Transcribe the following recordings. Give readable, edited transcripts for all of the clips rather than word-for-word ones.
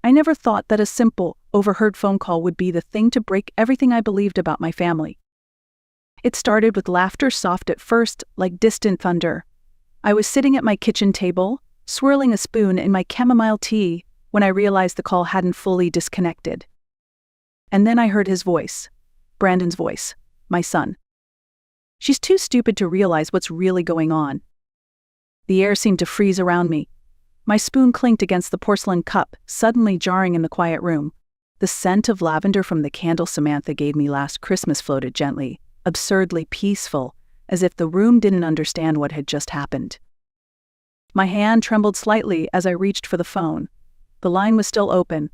I never thought that a simple, overheard phone call would be the thing to break everything I believed about my family. It started with laughter, soft at first, like distant thunder. I was sitting at my kitchen table, swirling a spoon in my chamomile tea, when I realized the call hadn't fully disconnected. And then I heard his voice. Brandon's voice. My son. She's too stupid to realize what's really going on. The air seemed to freeze around me. My spoon clinked against the porcelain cup, suddenly jarring in the quiet room. The scent of lavender from the candle Samantha gave me last Christmas floated gently, absurdly peaceful, as if the room didn't understand what had just happened. My hand trembled slightly as I reached for the phone. The line was still open.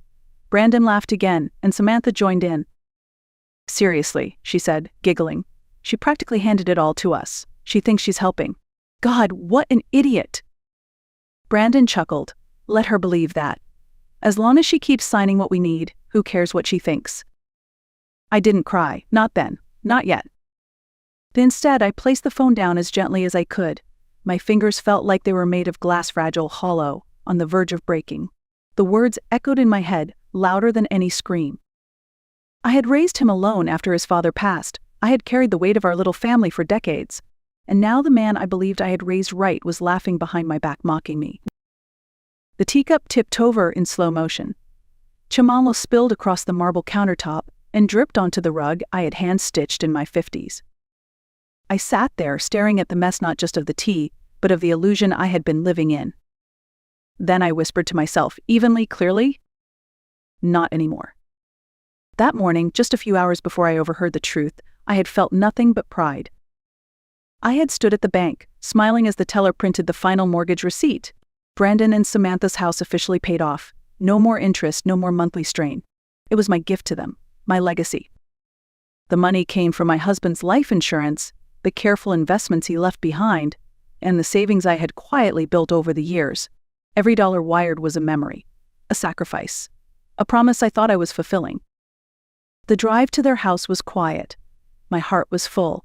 Brandon laughed again, and Samantha joined in. Seriously, she said, giggling. She practically handed it all to us. She thinks she's helping. God, what an idiot! Brandon chuckled. Let her believe that. As long as she keeps signing what we need, who cares what she thinks? I didn't cry, not then, not yet. Instead, I placed the phone down as gently as I could. My fingers felt like they were made of glass, fragile, hollow, on the verge of breaking. The words echoed in my head, louder than any scream. I had raised him alone after his father passed. I had carried the weight of our little family for decades. And now the man I believed I had raised right was laughing behind my back, mocking me. The teacup tipped over in slow motion. Chamomile spilled across the marble countertop and dripped onto the rug I had hand-stitched in my 50s. I sat there staring at the mess, not just of the tea, but of the illusion I had been living in. Then I whispered to myself, evenly, clearly, not anymore. That morning, just a few hours before I overheard the truth, I had felt nothing but pride. I had stood at the bank, smiling as the teller printed the final mortgage receipt. Brandon and Samantha's house officially paid off. No more interest, no more monthly strain. It was my gift to them, my legacy. The money came from my husband's life insurance, the careful investments he left behind, and the savings I had quietly built over the years. Every dollar wired was a memory, a sacrifice, a promise I thought I was fulfilling. The drive to their house was quiet. My heart was full.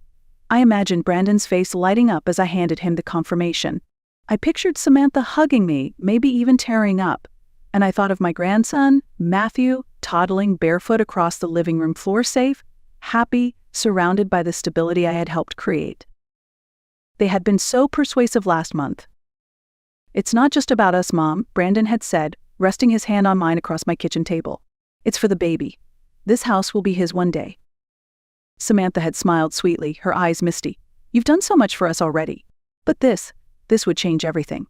I imagined Brandon's face lighting up as I handed him the confirmation. I pictured Samantha hugging me, maybe even tearing up, and I thought of my grandson, Matthew, toddling barefoot across the living room floor, safe, happy, surrounded by the stability I had helped create. They had been so persuasive last month. It's not just about us, Mom, Brandon had said, resting his hand on mine across my kitchen table. It's for the baby. This house will be his one day. Samantha had smiled sweetly, her eyes misty. You've done so much for us already. But this would change everything.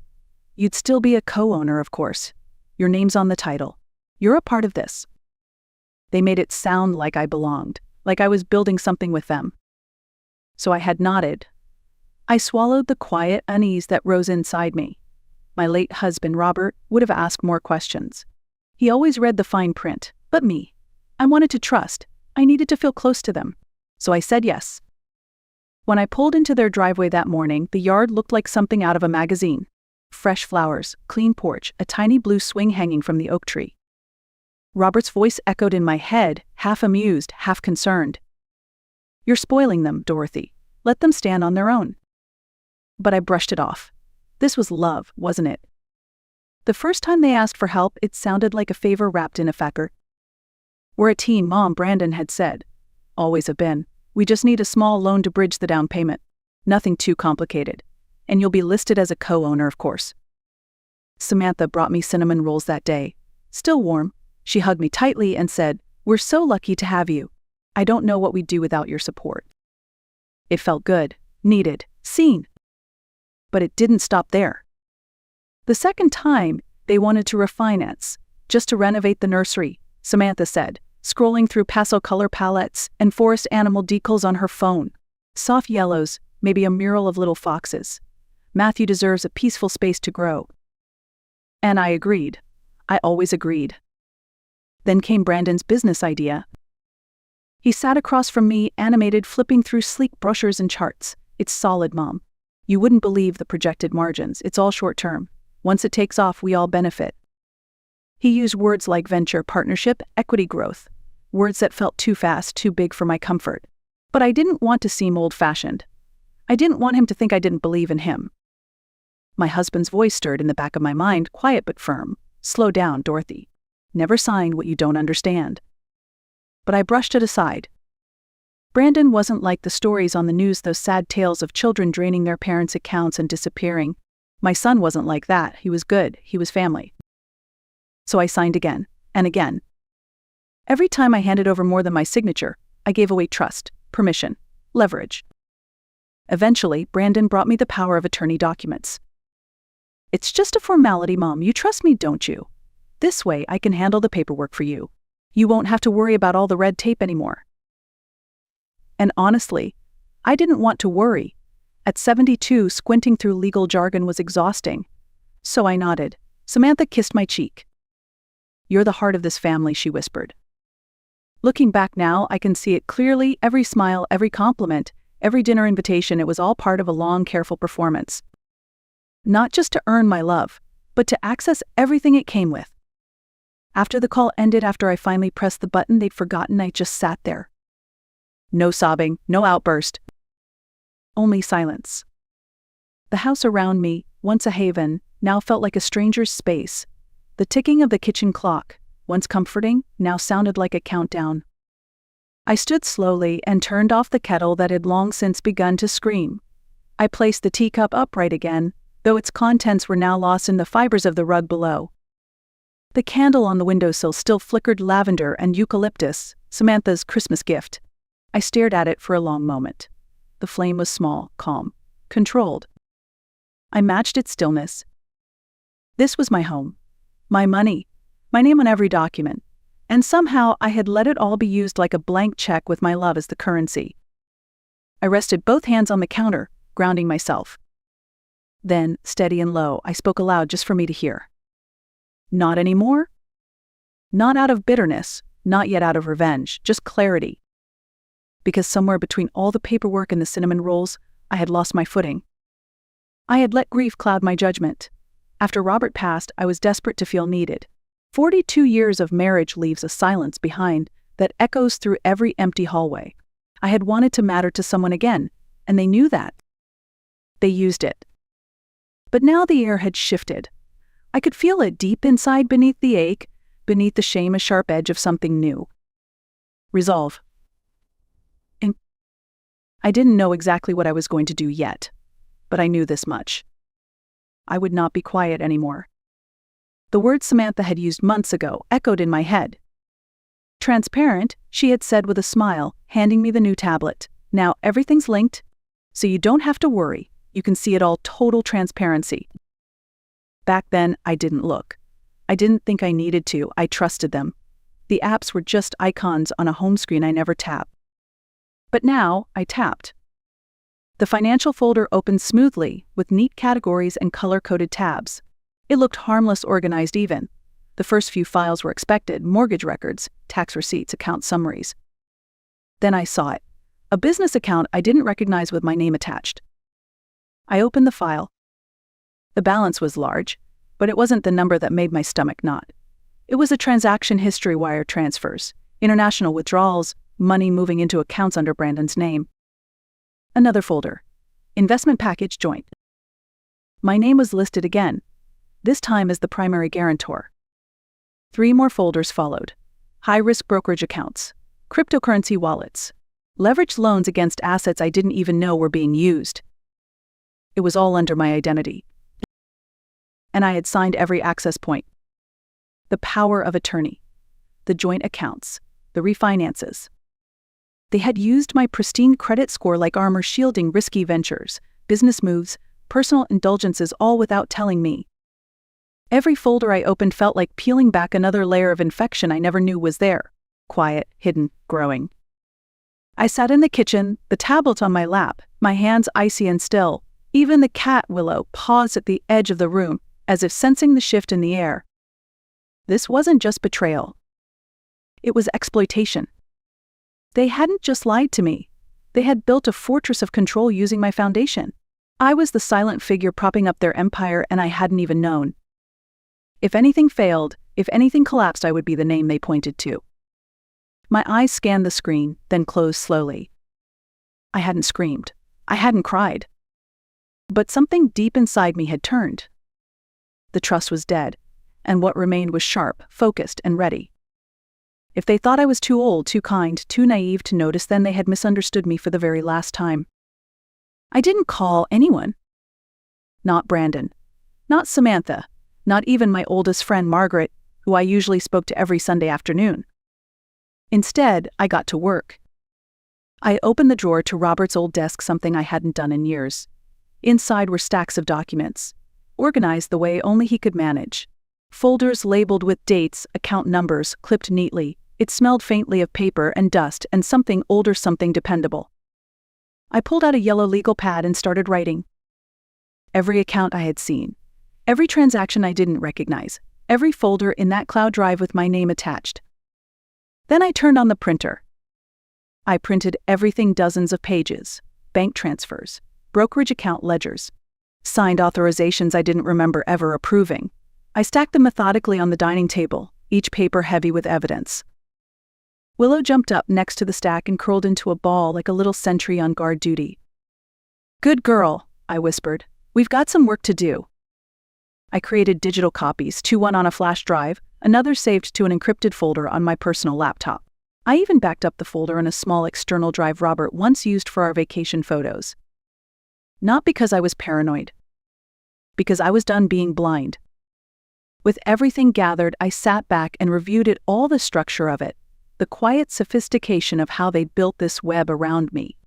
You'd still be a co-owner, of course. Your name's on the title. You're a part of this. They made it sound like I belonged, like I was building something with them. So I had nodded. I swallowed the quiet unease that rose inside me. My late husband, Robert, would have asked more questions. He always read the fine print, but me. I wanted to trust. I needed to feel close to them. So I said yes. When I pulled into their driveway that morning, the yard looked like something out of a magazine. Fresh flowers, clean porch, a tiny blue swing hanging from the oak tree. Robert's voice echoed in my head, half amused, half concerned. You're spoiling them, Dorothy. Let them stand on their own. But I brushed it off. This was love, wasn't it? The first time they asked for help, it sounded like a favor wrapped in a factor. We're a team, Mom, Brandon had said. Always have been. We just need a small loan to bridge the down payment. Nothing too complicated. And you'll be listed as a co-owner, of course. Samantha brought me cinnamon rolls that day. Still warm. She hugged me tightly and said, We're so lucky to have you. I don't know what we'd do without your support. It felt good, needed, seen. But it didn't stop there. The second time, they wanted to refinance, just to renovate the nursery, Samantha said, scrolling through pastel color palettes and forest animal decals on her phone. Soft yellows, maybe a mural of little foxes. Matthew deserves a peaceful space to grow. And I agreed. I always agreed. Then came Brandon's business idea. He sat across from me, animated, flipping through sleek brochures and charts. It's solid, Mom. You wouldn't believe the projected margins. It's all short-term. Once it takes off, we all benefit. He used words like venture, partnership, equity growth. Words that felt too fast, too big for my comfort. But I didn't want to seem old-fashioned. I didn't want him to think I didn't believe in him. My husband's voice stirred in the back of my mind, quiet but firm. Slow down, Dorothy. Never sign what you don't understand. But I brushed it aside. Brandon wasn't like the stories on the news, those sad tales of children draining their parents' accounts and disappearing. My son wasn't like that. He was good. He was family. So I signed again, and again. Every time I handed over more than my signature, I gave away trust, permission, leverage. Eventually, Brandon brought me the power of attorney documents. It's just a formality, Mom. You trust me, don't you? This way, I can handle the paperwork for you. You won't have to worry about all the red tape anymore. And honestly, I didn't want to worry. At 72, squinting through legal jargon was exhausting. So I nodded. Samantha kissed my cheek. You're the heart of this family, she whispered. Looking back now, I can see it clearly. Every smile, every compliment, every dinner invitation, it was all part of a long, careful performance. Not just to earn my love, but to access everything it came with. After the call ended, after I finally pressed the button they'd forgotten, I just sat there. No sobbing, no outburst. Only silence. The house around me, once a haven, now felt like a stranger's space. The ticking of the kitchen clock, once comforting, now sounded like a countdown. I stood slowly and turned off the kettle that had long since begun to scream. I placed the teacup upright again, though its contents were now lost in the fibers of the rug below. The candle on the windowsill still flickered lavender and eucalyptus, Samantha's Christmas gift. I stared at it for a long moment. The flame was small, calm, controlled. I matched its stillness. This was my home, my money, my name on every document, and somehow I had let it all be used like a blank check with my love as the currency. I rested both hands on the counter, grounding myself. Then, steady and low, I spoke aloud just for me to hear. Not anymore? Not out of bitterness, not yet out of revenge, just clarity. Because somewhere between all the paperwork and the cinnamon rolls, I had lost my footing. I had let grief cloud my judgment. After Robert passed, I was desperate to feel needed. 42 years of marriage leaves a silence behind that echoes through every empty hallway. I had wanted to matter to someone again, and they knew that. They used it. But now the air had shifted. I could feel it deep inside, beneath the ache, beneath the shame, a sharp edge of something new. Resolve. I didn't know exactly what I was going to do yet, but I knew this much. I would not be quiet anymore. The words Samantha had used months ago echoed in my head. Transparent, she had said with a smile, handing me the new tablet. Now everything's linked, so you don't have to worry. You can see it all, total transparency. Back then, I didn't look. I didn't think I needed to. I trusted them. The apps were just icons on a home screen I never tapped. But now, I tapped. The financial folder opened smoothly, with neat categories and color-coded tabs. It looked harmless, organized even. The first few files were expected: mortgage records, tax receipts, account summaries. Then I saw it. A business account I didn't recognize with my name attached. I opened the file. The balance was large, but it wasn't the number that made my stomach knot. It was a transaction history: wire transfers, international withdrawals, money moving into accounts under Brandon's name. Another folder. Investment package joint. My name was listed again, this time as the primary guarantor. 3 more folders followed. High-risk brokerage accounts, cryptocurrency wallets, leveraged loans against assets I didn't even know were being used. It was all under my identity. And I had signed every access point. The power of attorney, the joint accounts, the refinances. They had used my pristine credit score like armor, shielding risky ventures, business moves, personal indulgences, all without telling me. Every folder I opened felt like peeling back another layer of infection I never knew was there. Quiet, hidden, growing. I sat in the kitchen, the tablet on my lap, my hands icy and still. Even the cat, Willow, paused at the edge of the room, as if sensing the shift in the air. This wasn't just betrayal. It was exploitation. They hadn't just lied to me. They had built a fortress of control using my foundation. I was the silent figure propping up their empire, and I hadn't even known. If anything failed, if anything collapsed, I would be the name they pointed to. My eyes scanned the screen, then closed slowly. I hadn't screamed. I hadn't cried. But something deep inside me had turned. The trust was dead, and what remained was sharp, focused, and ready. If they thought I was too old, too kind, too naive to notice, then they had misunderstood me for the very last time. I didn't call anyone. Not Brandon. Not Samantha. Not even my oldest friend Margaret, who I usually spoke to every Sunday afternoon. Instead, I got to work. I opened the drawer to Robert's old desk, something I hadn't done in years. Inside were stacks of documents, organized the way only he could manage. Folders labeled with dates, account numbers, clipped neatly. It smelled faintly of paper and dust and something older, something dependable. I pulled out a yellow legal pad and started writing. Every account I had seen, every transaction I didn't recognize, every folder in that cloud drive with my name attached. Then I turned on the printer. I printed everything, dozens of pages, bank transfers, brokerage account ledgers, signed authorizations I didn't remember ever approving. I stacked them methodically on the dining table, each paper heavy with evidence. Willow jumped up next to the stack and curled into a ball like a little sentry on guard duty. "Good girl," I whispered. "We've got some work to do." I created digital copies, one on a flash drive, another saved to an encrypted folder on my personal laptop. I even backed up the folder in a small external drive Robert once used for our vacation photos. Not because I was paranoid. Because I was done being blind. With everything gathered, I sat back and reviewed it, all the structure of it, the quiet sophistication of how they'd built this web around me.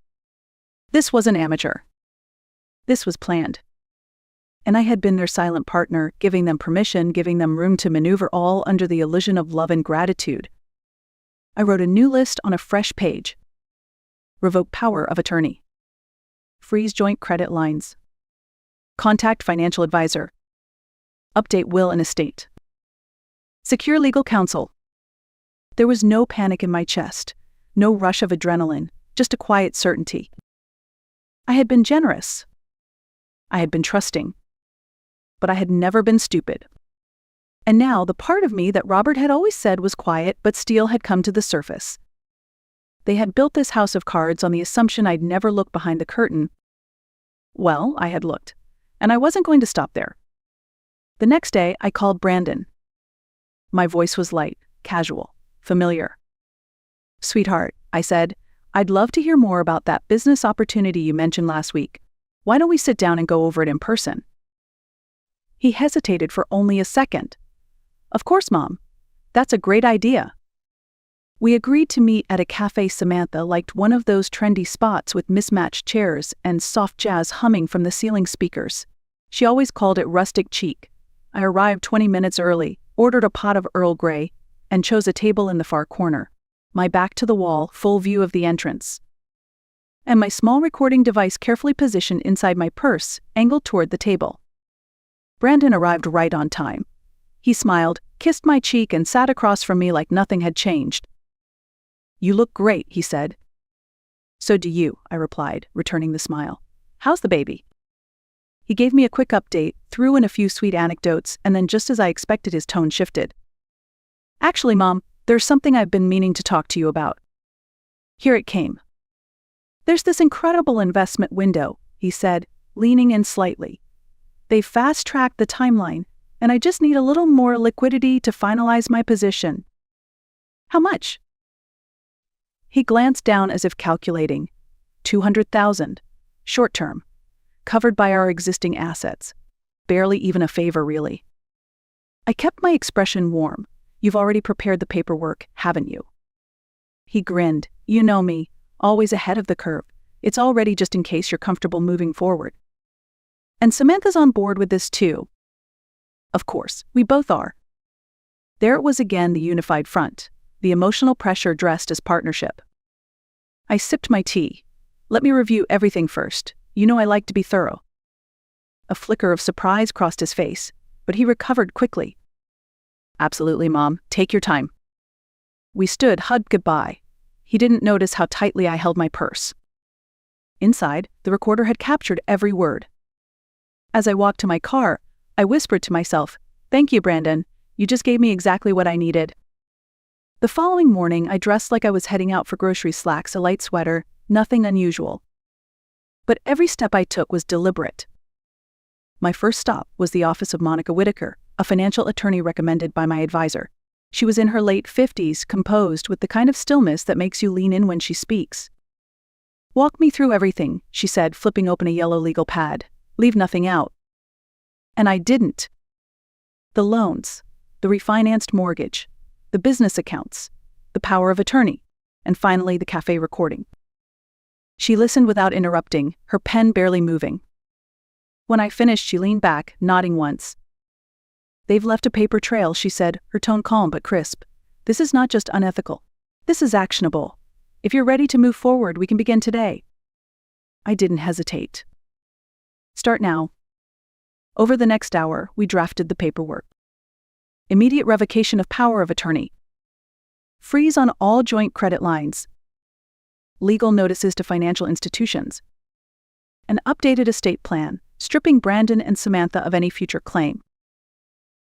This wasn't amateur. This was planned. And I had been their silent partner, giving them permission, giving them room to maneuver, all under the illusion of love and gratitude. I wrote a new list on a fresh page. Revoke power of attorney. Freeze joint credit lines. Contact financial advisor. Update will and estate. Secure legal counsel. There was no panic in my chest, no rush of adrenaline, just a quiet certainty. I had been generous. I had been trusting. But I had never been stupid. And now the part of me that Robert had always said was quiet but still had come to the surface. They had built this house of cards on the assumption I'd never look behind the curtain. Well, I had looked, and I wasn't going to stop there. The next day, I called Brandon. My voice was light, casual, familiar. "Sweetheart," I said, "I'd love to hear more about that business opportunity you mentioned last week. Why don't we sit down and go over it in person?" He hesitated for only a second. "Of course, Mom. That's a great idea." We agreed to meet at a cafe Samantha liked, one of those trendy spots with mismatched chairs and soft jazz humming from the ceiling speakers. She always called it rustic chic. I arrived 20 minutes early, ordered a pot of Earl Grey, and chose a table in the far corner, my back to the wall, full view of the entrance. And my small recording device carefully positioned inside my purse, angled toward the table. Brandon arrived right on time. He smiled, kissed my cheek, and sat across from me like nothing had changed. "You look great," he said. "So do you," I replied, returning the smile. "How's the baby?" He gave me a quick update, threw in a few sweet anecdotes, and then just as I expected, his tone shifted. "Actually, Mom, there's something I've been meaning to talk to you about." Here it came. "There's this incredible investment window," he said, leaning in slightly. "They fast-tracked the timeline, and I just need a little more liquidity to finalize my position." "How much?" He glanced down as if calculating. 200,000. Short-term. Covered by our existing assets. Barely even a favor, really. I kept my expression warm. "You've already prepared the paperwork, haven't you?" He grinned. "You know me, always ahead of the curve. It's all ready just in case you're comfortable moving forward. And Samantha's on board with this too." "Of course, we both are." There it was again, the unified front, the emotional pressure dressed as partnership. I sipped my tea. "Let me review everything first. You know I like to be thorough." A flicker of surprise crossed his face, but he recovered quickly. "Absolutely, Mom. Take your time." We stood, hugged goodbye. He didn't notice how tightly I held my purse. Inside, the recorder had captured every word. As I walked to my car, I whispered to myself, "Thank you, Brandon. You just gave me exactly what I needed." The following morning, I dressed like I was heading out for groceries, slacks, a light sweater, nothing unusual. But every step I took was deliberate. My first stop was the office of Monica Whitaker, a financial attorney recommended by my advisor. She was in her late 50s, composed with the kind of stillness that makes you lean in when she speaks. "Walk me through everything," she said, flipping open a yellow legal pad. "Leave nothing out." And I didn't. The loans, the refinanced mortgage, the business accounts, the power of attorney, and finally the cafe recording. She listened without interrupting, her pen barely moving. When I finished, she leaned back, nodding once. "They've left a paper trail," she said, her tone calm but crisp. "This is not just unethical. This is actionable. If you're ready to move forward, we can begin today." I didn't hesitate. "Start now." Over the next hour, we drafted the paperwork. Immediate revocation of power of attorney. Freeze on all joint credit lines. Legal notices to financial institutions. An updated estate plan, stripping Brandon and Samantha of any future claim.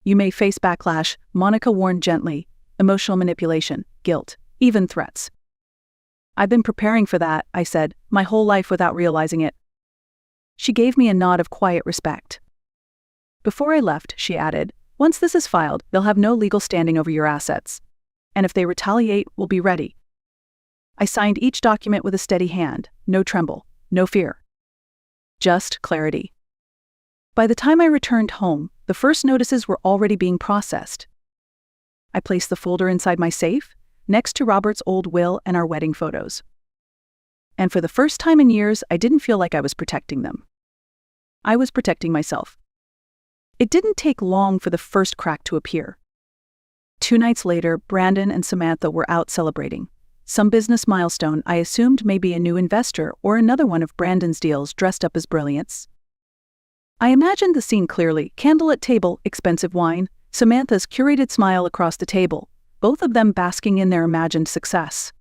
"You may face backlash," Monica warned gently, "emotional manipulation, guilt, even threats." "I've been preparing for that," I said, "my whole life without realizing it." She gave me a nod of quiet respect. Before I left, she added, "Once this is filed, they'll have no legal standing over your assets. And if they retaliate, we'll be ready." I signed each document with a steady hand, no tremble, no fear. Just clarity. By the time I returned home, the first notices were already being processed. I placed the folder inside my safe, next to Robert's old will and our wedding photos. And for the first time in years, I didn't feel like I was protecting them. I was protecting myself. It didn't take long for the first crack to appear. 2 nights later, Brandon and Samantha were out celebrating. Some business milestone I assumed may be a new investor or another one of Brandon's deals dressed up as brilliance. I imagined the scene clearly: candlelit table, expensive wine, Samantha's curated smile across the table, both of them basking in their imagined success.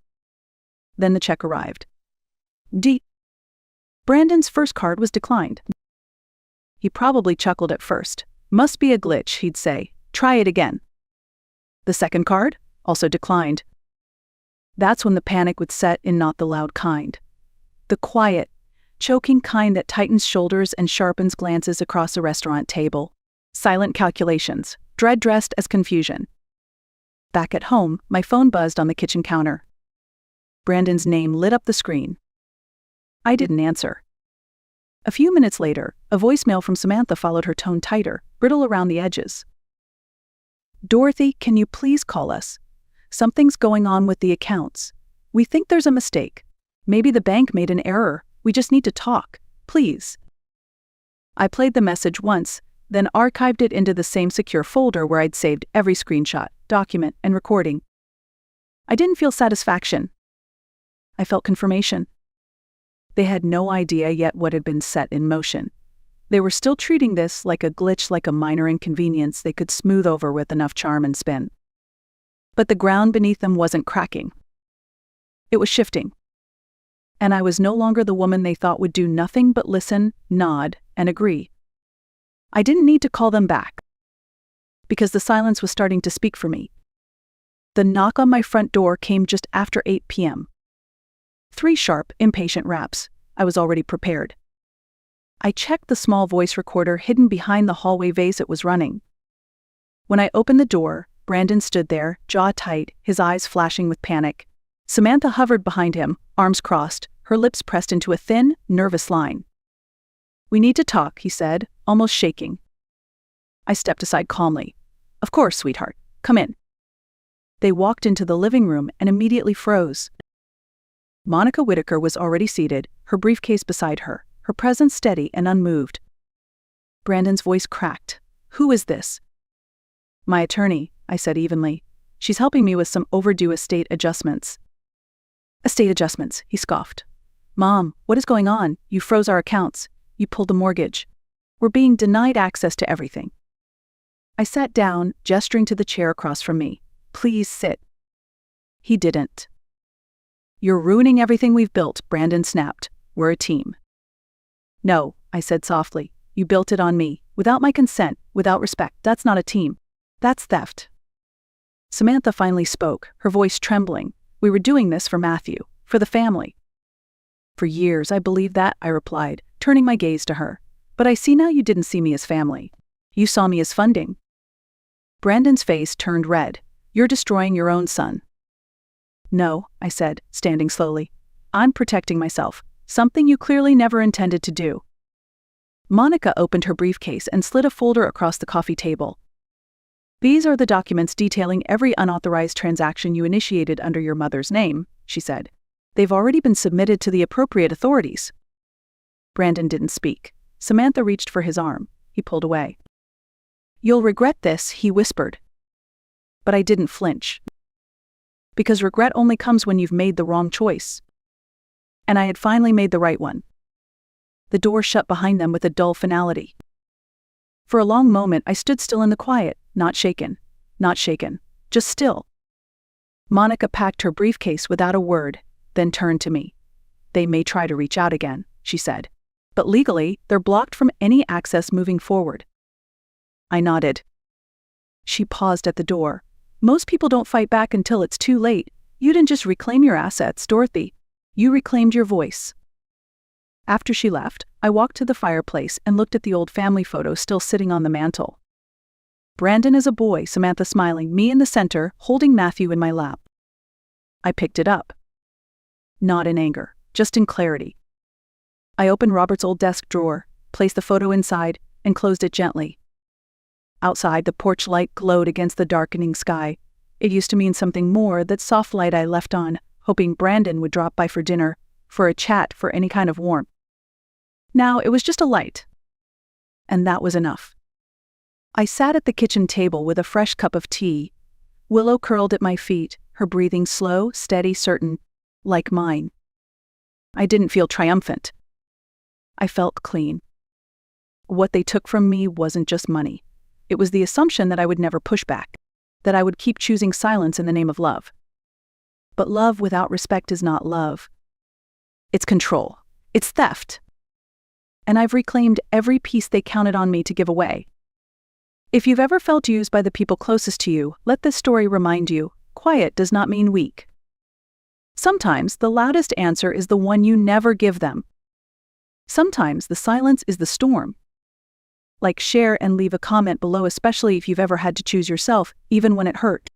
Then the check arrived. Brandon's first card was declined. He probably chuckled at first. "Must be a glitch," he'd say. "Try it again." The second card? Also declined. That's when the panic would set in, not the loud kind. The quiet, choking kind that tightens shoulders and sharpens glances across a restaurant table. Silent calculations, dread dressed as confusion. Back at home, my phone buzzed on the kitchen counter. Brandon's name lit up the screen. I didn't answer. A few minutes later, a voicemail from Samantha followed, her tone tighter, brittle around the edges. "Dorothy, can you please call us? Something's going on with the accounts. We think there's a mistake. Maybe the bank made an error. We just need to talk, please." I played the message once, then archived it into the same secure folder where I'd saved every screenshot, document, and recording. I didn't feel satisfaction. I felt confirmation. They had no idea yet what had been set in motion. They were still treating this like a glitch, like a minor inconvenience they could smooth over with enough charm and spin. But the ground beneath them wasn't cracking. It was shifting. And I was no longer the woman they thought would do nothing but listen, nod, and agree. I didn't need to call them back, because the silence was starting to speak for me. The knock on my front door came just after 8 p.m. 3 sharp, impatient raps. I was already prepared. I checked the small voice recorder hidden behind the hallway vase. It was running. When I opened the door, Brandon stood there, jaw tight, his eyes flashing with panic. Samantha hovered behind him, arms crossed, her lips pressed into a thin, nervous line. "We need to talk," he said, almost shaking. I stepped aside calmly. "Of course, sweetheart. Come in." They walked into the living room and immediately froze. Monica Whitaker was already seated, her briefcase beside her, her presence steady and unmoved. Brandon's voice cracked. "Who is this?" "My attorney," I said evenly. "She's helping me with some overdue estate adjustments." "Estate adjustments," he scoffed. "Mom, what is going on? You froze our accounts. You pulled the mortgage. We're being denied access to everything." I sat down, gesturing to the chair across from me. "Please sit." He didn't. "You're ruining everything we've built," Brandon snapped. "We're a team." "No," I said softly. "You built it on me, without my consent, without respect. That's not a team. That's theft." Samantha finally spoke, her voice trembling. "We were doing this for Matthew, for the family." "For years I believed that," I replied, turning my gaze to her. "But I see now you didn't see me as family. You saw me as funding." Brandon's face turned red. You're destroying your own son. No, I said, standing slowly. I'm protecting myself, something you clearly never intended to do. Monica opened her briefcase and slid a folder across the coffee table. These are the documents detailing every unauthorized transaction you initiated under your mother's name, she said. They've already been submitted to the appropriate authorities. Brandon didn't speak. Samantha reached for his arm. He pulled away. You'll regret this, he whispered. But I didn't flinch. Because regret only comes when you've made the wrong choice. And I had finally made the right one. The door shut behind them with a dull finality. For a long moment I stood still in the quiet, not shaken, just still. Monica packed her briefcase without a word, then turned to me. They may try to reach out again, she said. But legally, they're blocked from any access moving forward. I nodded. She paused at the door. Most people don't fight back until it's too late. You didn't just reclaim your assets, Dorothy. You reclaimed your voice. After she left, I walked to the fireplace and looked at the old family photo still sitting on the mantel. Brandon as a boy, Samantha smiling, me in the center, holding Matthew in my lap. I picked it up. Not in anger, just in clarity. I opened Robert's old desk drawer, placed the photo inside, and closed it gently. Outside, the porch light glowed against the darkening sky. It used to mean something more, that soft light I left on, hoping Brandon would drop by for dinner, for a chat, for any kind of warmth. Now it was just a light. And that was enough. I sat at the kitchen table with a fresh cup of tea. Willow curled at my feet, her breathing slow, steady, certain, like mine. I didn't feel triumphant. I felt clean. What they took from me wasn't just money. It was the assumption that I would never push back, that I would keep choosing silence in the name of love. But love without respect is not love. It's control. It's theft. And I've reclaimed every piece they counted on me to give away. If you've ever felt used by the people closest to you, let this story remind you, quiet does not mean weak. Sometimes the loudest answer is the one you never give them. Sometimes the silence is the storm. Like, share and leave a comment below, especially if you've ever had to choose yourself, even when it hurt.